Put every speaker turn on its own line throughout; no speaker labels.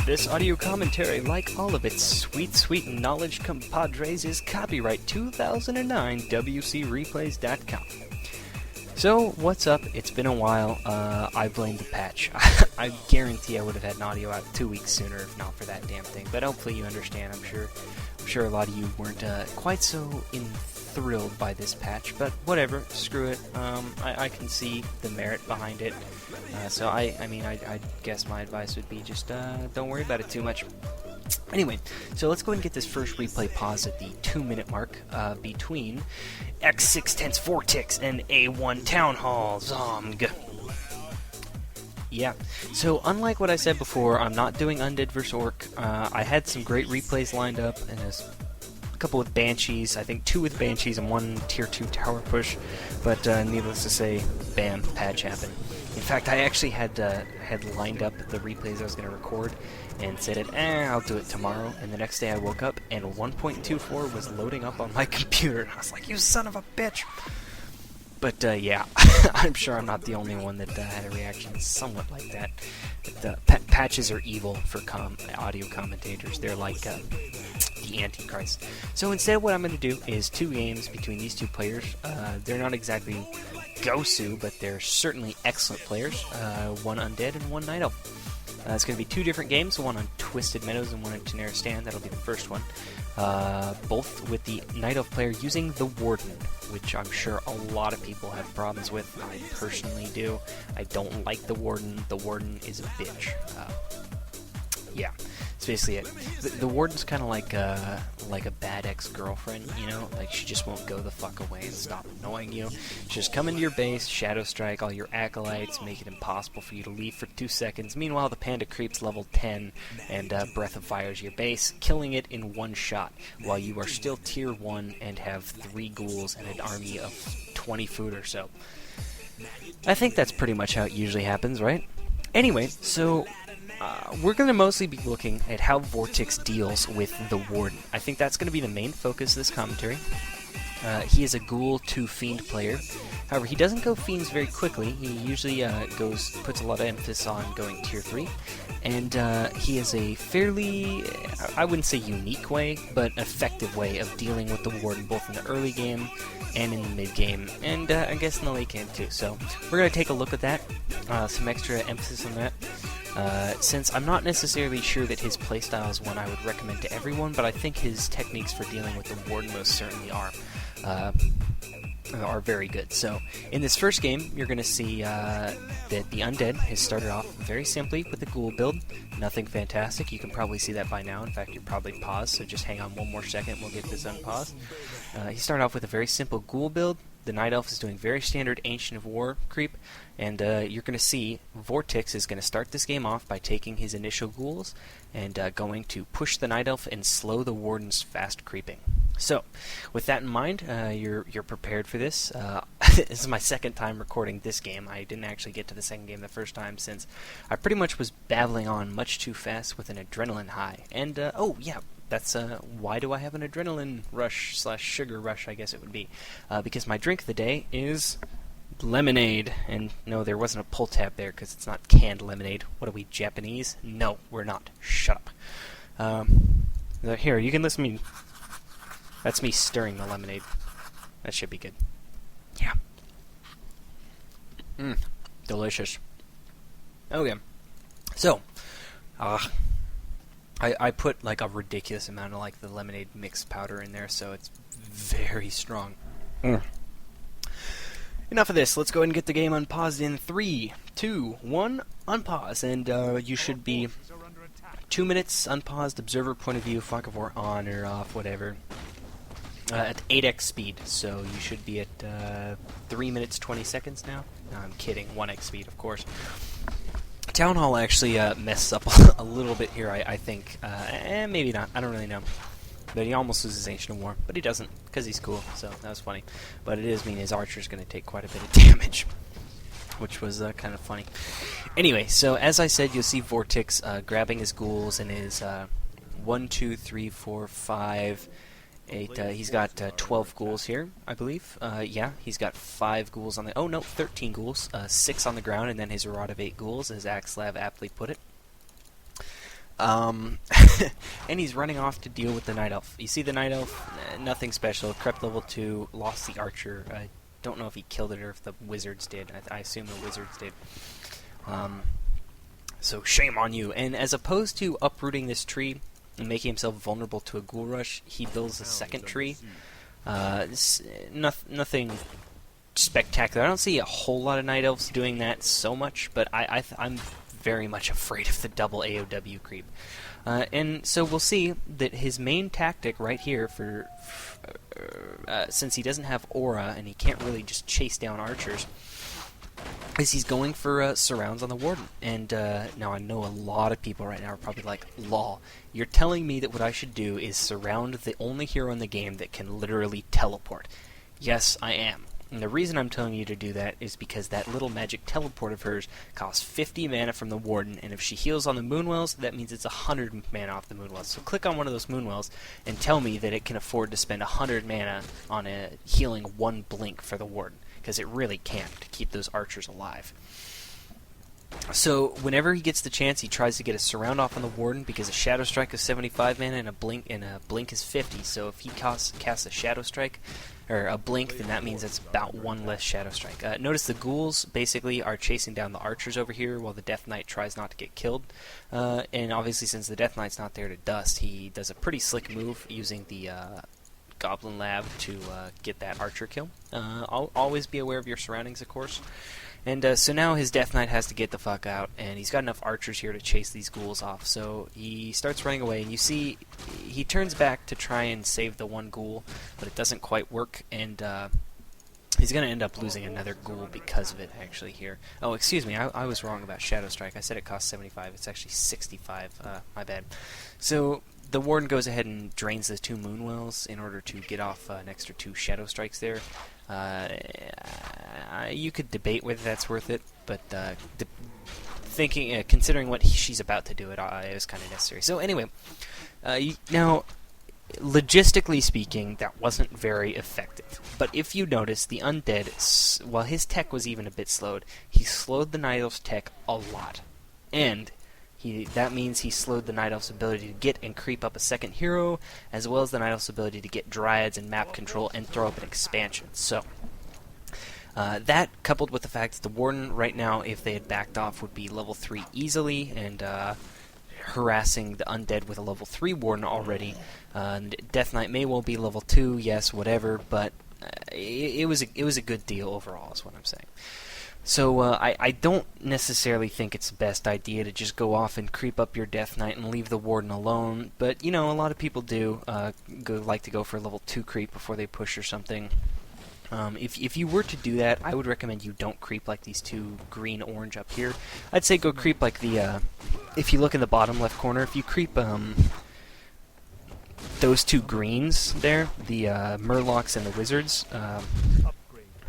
This audio commentary, like all of its sweet, sweet knowledge compadres, is copyright 2009 WCReplays.com. So, what's up? It's been a while. I blame the patch. I guarantee I would have had an audio out 2 weeks sooner if not for that damn thing. But hopefully you understand. I'm sure a lot of you weren't quite so thrilled by this patch, but whatever. Screw it. I can see the merit behind it. So I guess my advice would be just don't worry about it too much. Anyway, so let's go ahead and get this first replay paused at the 2-minute mark between X6 Tense Vortex and A1 Town Hall Zomg. Yeah, so unlike what I said before, I'm not doing Undead vs. Orc. I had some great replays lined up, and a couple with Banshees, I think 2 with Banshees and 1 Tier 2 tower push, but needless to say, bam, patch happened. In fact, I actually had lined up the replays I was going to record and said I'll do it tomorrow, and the next day I woke up and 1.24 was loading up on my computer, and I was like, you son of a bitch! But yeah, I'm sure I'm not the only one that had a reaction somewhat like that. But, patches are evil for audio commentators. They're like the Antichrist. So instead what I'm going to do is 2 games between these 2 players. They're not exactly Gosu, but they're certainly excellent players. 1 Undead and 1 Night Elf. It's going to be 2 different games, one on Twisted Meadows and one on Tenera Stand. That'll be the first one. Both with the Night Elf player using the Warden, which I'm sure a lot of people have problems with. I personally do. I don't like the Warden. The Warden is a bitch. Yeah, that's basically it. The Warden's kind of like a bad ex-girlfriend, you know? Like, she just won't go the fuck away and stop annoying you. She just come into your base, shadow strike all your acolytes, make it impossible for you to leave for 2 seconds. Meanwhile, the Panda creeps level 10 and Breath of Fires your base, killing it in 1 shot, while you are still tier 1 and have 3 ghouls and an army of 20 food or so. I think that's pretty much how it usually happens, right? Anyway, so we're going to mostly be looking at how Vortex deals with the Warden. I think that's going to be the main focus of this commentary. He is a Ghoul 2 Fiend player. However, he doesn't go Fiends very quickly. He usually puts a lot of emphasis on going Tier 3. And he has a fairly, I wouldn't say unique way, but effective way of dealing with the Warden, both in the early game and in the mid-game, and I guess in the late game too. So we're going to take a look at that, some extra emphasis on that. Since I'm not necessarily sure that his playstyle is one I would recommend to everyone, but I think his techniques for dealing with the Warden most certainly are very good. So, in this first game, you're going to see that the Undead has started off very simply with the Ghoul build. Nothing fantastic. You can probably see that by now. In fact, you're probably paused, so just hang on one more second and we'll get this unpaused. He started off with a very simple Ghoul build. The Night Elf is doing very standard Ancient of War creep, and you're going to see Vortex is going to start this game off by taking his initial ghouls and going to push the Night Elf and slow the Warden's fast creeping. So, with that in mind, you're prepared for this. This is my second time recording this game. I didn't actually get to the second game the first time since I pretty much was babbling on much too fast with an adrenaline high. And, oh yeah, that's why do I have an adrenaline rush / sugar rush, I guess it would be. Because my drink of the day is lemonade. And no, there wasn't a pull tab there because it's not canned lemonade. What are we, Japanese? No, we're not. Shut up. Here, you can listen to me. That's me stirring the lemonade. That should be good. Yeah. Delicious. Okay. So, I put like a ridiculous amount of like the lemonade mix powder in there, so it's very strong. Enough of this. Let's go ahead and get the game unpaused in 3, 2, 1, unpause, and you should be 2 minutes unpaused, observer point of view, fog of war on or off, whatever. At 8x speed, so you should be at 3 minutes 20 seconds now. No, I'm kidding, 1x speed, of course. Town Hall actually messes up a little bit here, I think. Maybe not, I don't really know. But he almost loses Ancient of War, but he doesn't, because he's cool, so that was funny. But it does mean his archer's going to take quite a bit of damage, which was kind of funny. Anyway, so as I said, you'll see Vortex grabbing his ghouls and his 1, 2, 3, 4, 5... 8, he's got 12 ghouls here, I believe. Yeah, he's got 5 ghouls on the... Oh, no, 13 ghouls. 6 on the ground, and then his rod of 8 ghouls, as Axlav aptly put it. And he's running off to deal with the Night Elf. You see the Night Elf? Nothing special. Crept level 2, lost the Archer. I don't know if he killed it or if the Wizards did. I assume the Wizards did. So shame on you. And as opposed to uprooting this tree and making himself vulnerable to a ghoul rush, he builds a second tree. Nothing spectacular. I don't see a whole lot of Night Elves doing that so much, but I'm very much afraid of the double AOW creep. And so we'll see that his main tactic right here, since he doesn't have aura and he can't really just chase down archers, is he's going for surrounds on the Warden. And now I know a lot of people right now are probably like, lol, you're telling me that what I should do is surround the only hero in the game that can literally teleport. Yes, I am. And the reason I'm telling you to do that is because that little magic teleport of hers costs 50 mana from the Warden, and if she heals on the Moonwells, that means it's 100 mana off the Moonwells. So click on one of those Moonwells and tell me that it can afford to spend 100 mana on a healing one blink for the Warden, because it really can't, to keep those archers alive. So whenever he gets the chance, he tries to get a surround off on the Warden, because a Shadow Strike is 75 mana and a blink is 50. So if he casts a Shadow Strike or a blink, then that means it's about one less Shadow Strike. Notice the ghouls basically are chasing down the archers over here while the Death Knight tries not to get killed. And obviously, since the Death Knight's not there to dust, he does a pretty slick move using the Goblin Lab to get that archer kill. Always be aware of your surroundings, of course. And so now his Death Knight has to get the fuck out, and he's got enough archers here to chase these ghouls off. So he starts running away, and you see he turns back to try and save the one ghoul, but it doesn't quite work, and he's going to end up losing another ghoul because of it, actually, here. Oh, excuse me, I was wrong about Shadow Strike. I said it costs 75. It's actually 65. My bad. So the Warden goes ahead and drains the 2 Moonwells in order to get off an extra 2 Shadow Strikes there. You could debate whether that's worth it, but considering what she's about to do, it was kind of necessary. So anyway, now, logistically speaking, that wasn't very effective. But if you notice, the Undead, while his tech was even a bit slowed, he slowed the Night Elf's tech a lot. And that means he slowed the Night Elf's ability to get and creep up a second hero, as well as the Night Elf's ability to get Dryads and map control and throw up an expansion. So, that coupled with the fact that the Warden right now, if they had backed off, would be level 3 easily, and harassing the Undead with a level 3 Warden already. Death Knight may well be level 2, yes, whatever, but it was a good deal overall, is what I'm saying. So I don't necessarily think it's the best idea to just go off and creep up your Death Knight and leave the Warden alone, but, you know, a lot of people do like to go for a level 2 creep before they push or something. If you were to do that, I would recommend you don't creep like these 2 green-orange up here. I'd say go creep like the, if you look in the bottom left corner, if you creep those 2 greens there, the Murlocs and the Wizards,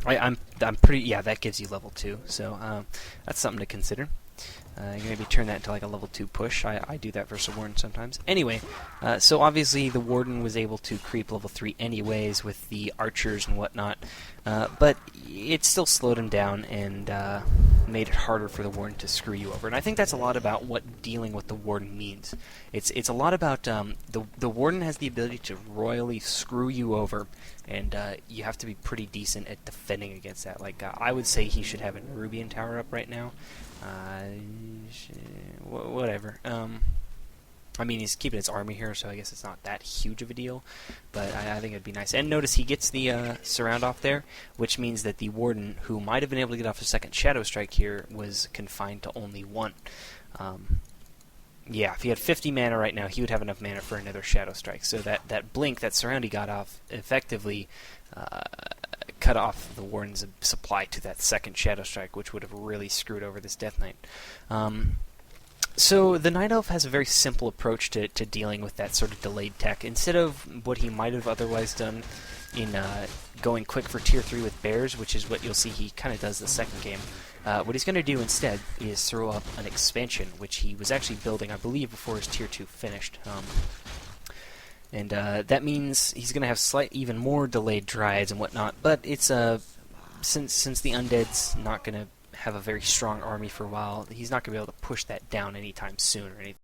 I'm pretty, yeah, that gives you level 2, so that's something to consider. Maybe turn that into like a level 2 push. I do that versus a Warden sometimes. Anyway, so obviously the Warden was able to creep level 3 anyways with the archers and whatnot, but it still slowed him down and made it harder for the Warden to screw you over. And I think that's a lot about what dealing with the Warden means. It's a lot about the Warden has the ability to royally screw you over, and you have to be pretty decent at defending against that. Like, I would say he should have a Nerubian tower up right now. Whatever. I mean, he's keeping his army here, so I guess it's not that huge of a deal, but I think it'd be nice. And notice he gets the surround off there, which means that the Warden, who might have been able to get off a second Shadow Strike here, was confined to only 1. Yeah, if he had 50 mana right now, he would have enough mana for another Shadow Strike. So that blink, that surround he got off, effectively cut off the Warden's supply to that second Shadow Strike, which would have really screwed over this Death Knight. So the Night Elf has a very simple approach to dealing with that sort of delayed tech. Instead of what he might have otherwise done in going quick for tier 3 with bears, which is what you'll see he kind of does the second game, what he's going to do instead is throw up an expansion, which he was actually building, I believe, before his tier 2 finished. And that means he's going to have even more delayed Dryads and whatnot, but it's since the Undead's not going to have a very strong army for a while, he's not going to be able to push that down anytime soon or anything.